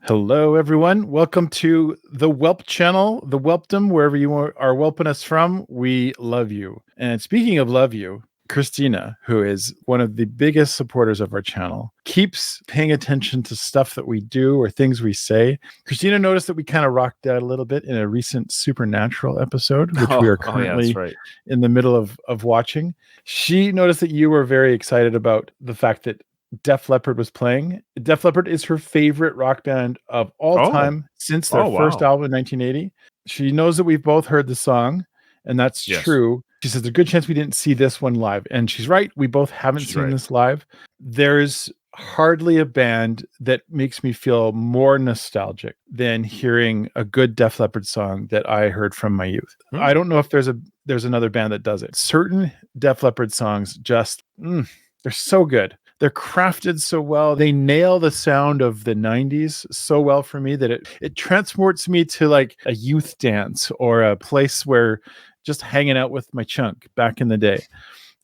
Hello, everyone. Welcome to the Welp channel, the Welpdom, wherever you are welping us from. We love you. And speaking of love you, Christina, who is one of the biggest supporters of our channel, keeps paying attention to stuff that we do or things we say. Christina noticed that we kind of rocked out a little bit in a recent Supernatural episode, which we are currently in the middle of watching. She noticed that you were very excited about the fact that Def Leppard was playing. Def Leppard is her favorite rock band of all time since their first album in 1980. She knows that we've both heard the song, and that's true. She says there's a good chance we didn't see this one live, and she's right. We both haven't seen this live. There's hardly a band that makes me feel more nostalgic than hearing a good Def Leppard song that I heard from my youth. I don't know if there's another band that does it. Certain Def Leppard songs just they're so good. They're crafted so well. They nail the sound of the 90s so well for me that it transports me to like a youth dance or a place where just hanging out with my chunk back in the day.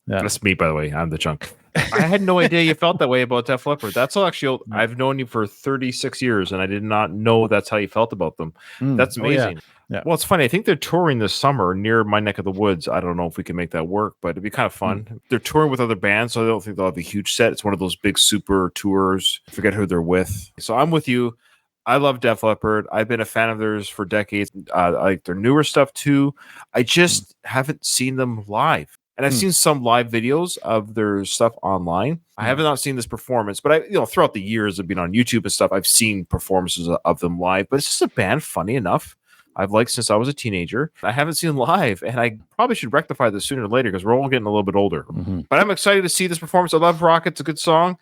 Yeah. That's me, by the way. I'm the chunk. I had no idea you felt that way about Def Leppard. That's all actually, I've known you for 36 years, and I did not know that's how you felt about them. That's amazing. Yeah. Well, it's funny. I think they're touring this summer near my neck of the woods. I don't know if we can make that work, but it'd be kind of fun. They're touring with other bands, so I don't think they'll have a huge set. It's one of those big super tours. I forget who they're with. So I'm with you. I love Def Leppard. I've been a fan of theirs for decades. I like their newer stuff too. I just haven't seen them live. And I've seen some live videos of their stuff online. I have not seen this performance, but throughout the years of being on YouTube and stuff, I've seen performances of them live. But it's just a band funny enough I've liked since I was a teenager. I haven't seen them live, and I probably should rectify this sooner or later because we're all getting a little bit older. But I'm excited to see this performance. I love rock. It's a good song.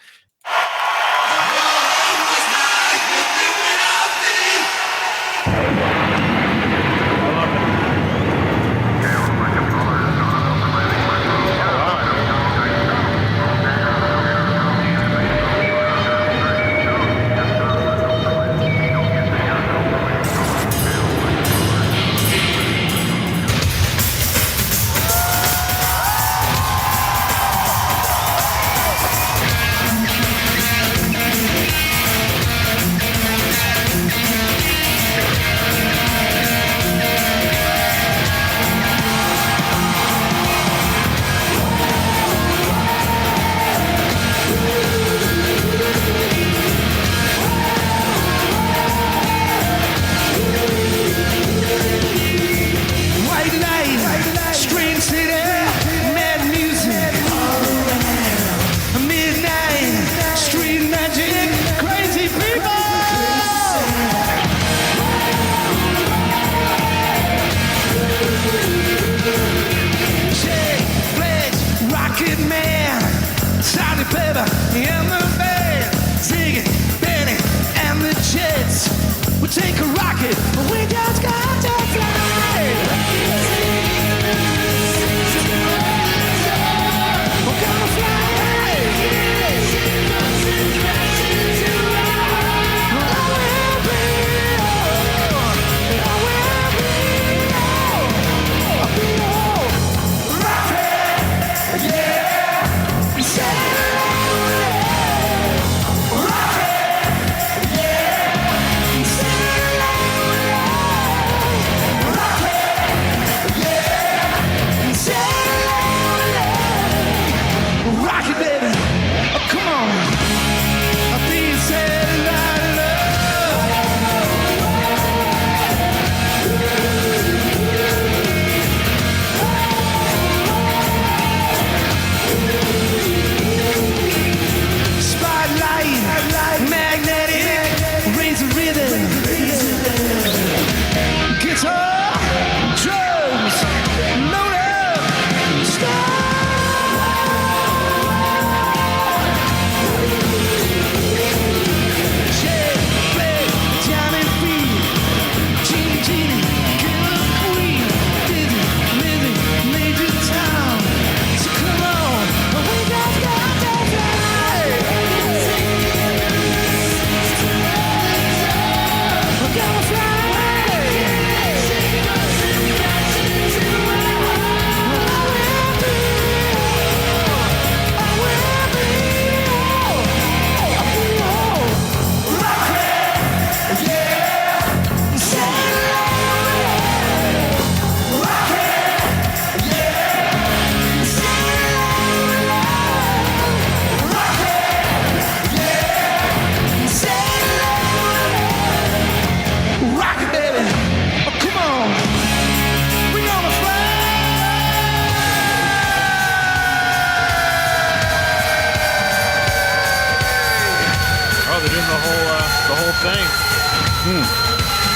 they're doing the whole thing.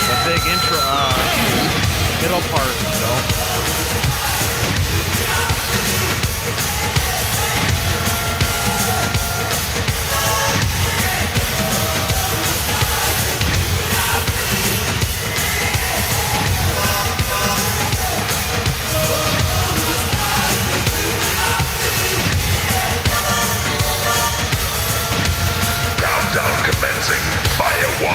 The big intro, middle part, you know. Countdown commencing. Fire 1.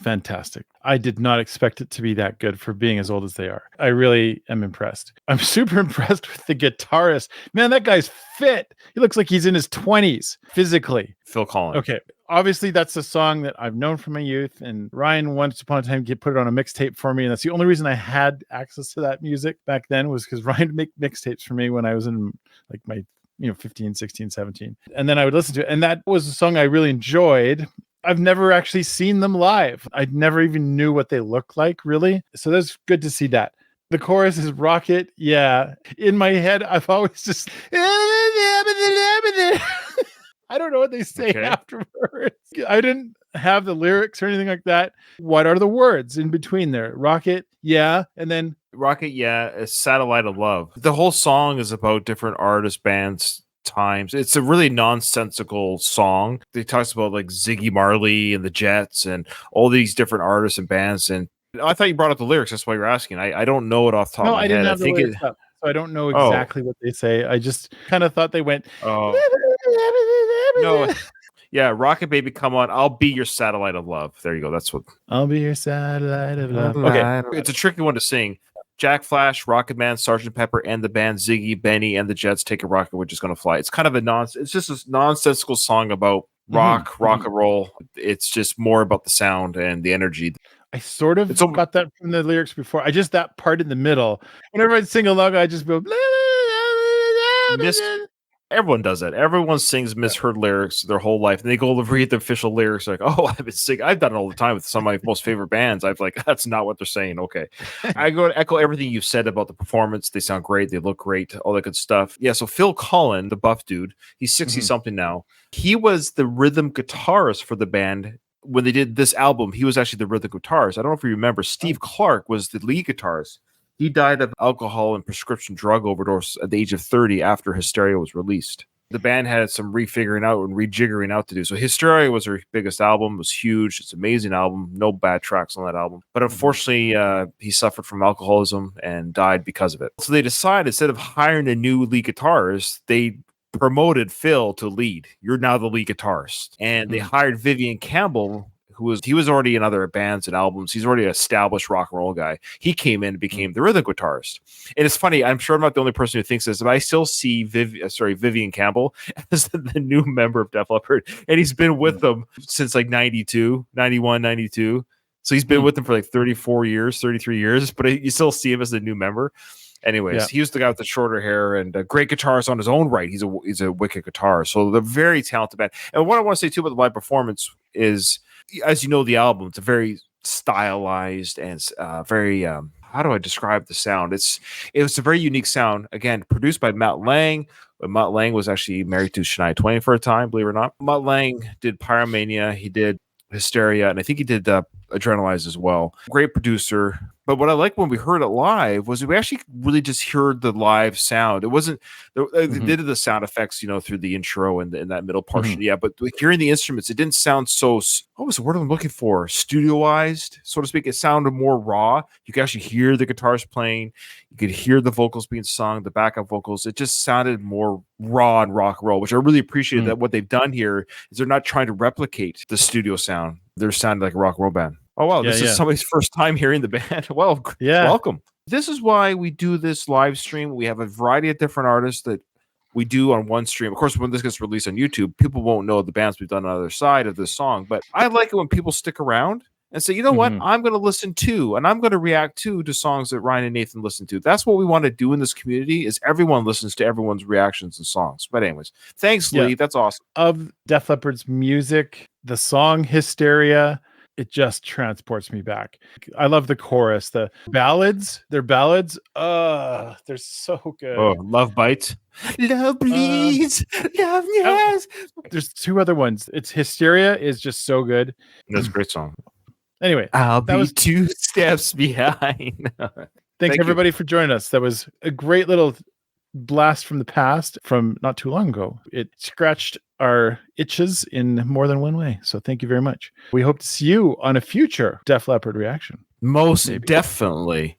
Fantastic. I did not expect it to be that good for being as old as they are. I really am impressed. I'm super impressed with the guitarist. Man, that guy's fit. He looks like he's in his 20s physically. Phil Collins. Okay. Obviously, that's a song that I've known from my youth. And Ryan, once upon a time, put it on a mixtape for me. And that's the only reason I had access to that music back then, was because Ryan made mixtapes for me when I was in like my 15, 16, 17. And then I would listen to it. And that was a song I really enjoyed. I've never actually seen them live. I never even knew what they looked like, really. So that's good to see that. The chorus is Rocket. Yeah. In my head, I've always just... I don't know what they say afterwards. I didn't have the lyrics or anything like that. What are the words in between there? Rocket. Yeah. And then... Rocket. Yeah. A Satellite of Love. The whole song is about different artists, bands, times. It's a really nonsensical song. It talks about like Ziggy Marley and the Jets and all these different artists and bands. And I thought you brought up the lyrics. That's why you're asking. I don't know it off the top of my head. No, I didn't have the lyrics up, so I don't know exactly what they say. I just kind of thought they went... No. Yeah, Rocket Baby, come on. I'll be your satellite of love. There you go. That's what... I'll be your satellite of love. Okay. It's a tricky one to sing. Jack Flash, Rocket Man, Sgt. Pepper, and the band Ziggy, Benny, and the Jets take a rocket, which is going to fly. It's kind of it's just a nonsensical song about rock and roll. It's just more about the sound and the energy. I sort of got that from the lyrics before. I just, that part in the middle, whenever I'd sing along, I just go... Everyone does that. Everyone sings misheard lyrics their whole life, and they go to read the official lyrics. Like, oh, I've been singing. I've done it all the time with some of my most favorite bands. I've like, that's not what they're saying. Okay, I go to echo everything you've said about the performance. They sound great. They look great. All that good stuff. Yeah. So Phil Collins, the buff dude, he's 60 something now. He was the rhythm guitarist for the band when they did this album. He was actually the rhythm guitarist. I don't know if you remember. Steve Clark was the lead guitarist. He died of alcohol and prescription drug overdose at the age of 30 after Hysteria was released. the band had some refiguring out and rejiggering out to do. So Hysteria was their biggest album. It was huge. It's an amazing album. No bad tracks on that album. But unfortunately, he suffered from alcoholism and died because of it. So they decided, instead of hiring a new lead guitarist, they promoted Phil to lead. You're now the lead guitarist. And they hired Vivian Campbell, he was already in other bands and albums. He's already an established rock and roll guy. He came in and became the rhythm guitarist. And it's funny, I'm sure I'm not the only person who thinks this, but I still see Vivian Campbell as the new member of Def Leppard. And he's been with them since like 92, 91, 92. So he's been with them for like 34 years, 33 years, but you still see him as the new member. Anyways, he was the guy with the shorter hair and a great guitarist on his own right. He's a wicked guitarist. So they're very talented band. And what I want to say too about the live performance is, as you know, the album, it's a very stylized and very how do I describe the sound? It was a very unique sound. Again, produced by Matt Lang. But Matt Lang was actually married to Shania Twain for a time, believe it or not. Matt Lang did Pyromania. He did Hysteria, and I think he did Adrenalize as well. Great producer. But what I like when we heard it live was we actually really just heard the live sound. It wasn't they did the sound effects, through the intro and in that middle portion. Yeah, but hearing the instruments, it didn't sound so. What was the word I'm looking for? Studioized, so to speak. It sounded more raw. You could actually hear the guitars playing. You could hear the vocals being sung, the backup vocals. It just sounded more raw and rock and roll, which I really appreciated. That what they've done here is they're not trying to replicate the studio sound. They're sounding like a rock and roll band. Oh, wow. This is somebody's first time hearing the band. Well, welcome. This is why we do this live stream. We have a variety of different artists that we do on one stream. Of course, when this gets released on YouTube, people won't know the bands we've done on the other side of this song. But I like it when people stick around and say, you know what, I'm going to listen to, and I'm going to react to songs that Ryan and Nathan listen to. That's what we want to do in this community, is everyone listens to everyone's reactions and songs. But anyways, thanks, Lee. That's awesome. Of Def Leppard's music, the song Hysteria, it just transports me back. I love the chorus, the ballads. They're ballads. They're so good. Oh, Love Bites. Love bleeds. Love yes. There's two other ones. It's Hysteria is just so good. That's a great song. Anyway, I'll be 2 steps behind. Thanks everybody for joining us. That was a great little blast from the past from not too long ago. It scratched our itches in more than one way. So thank you very much. We hope to see you on a future Def Leppard reaction. Most definitely.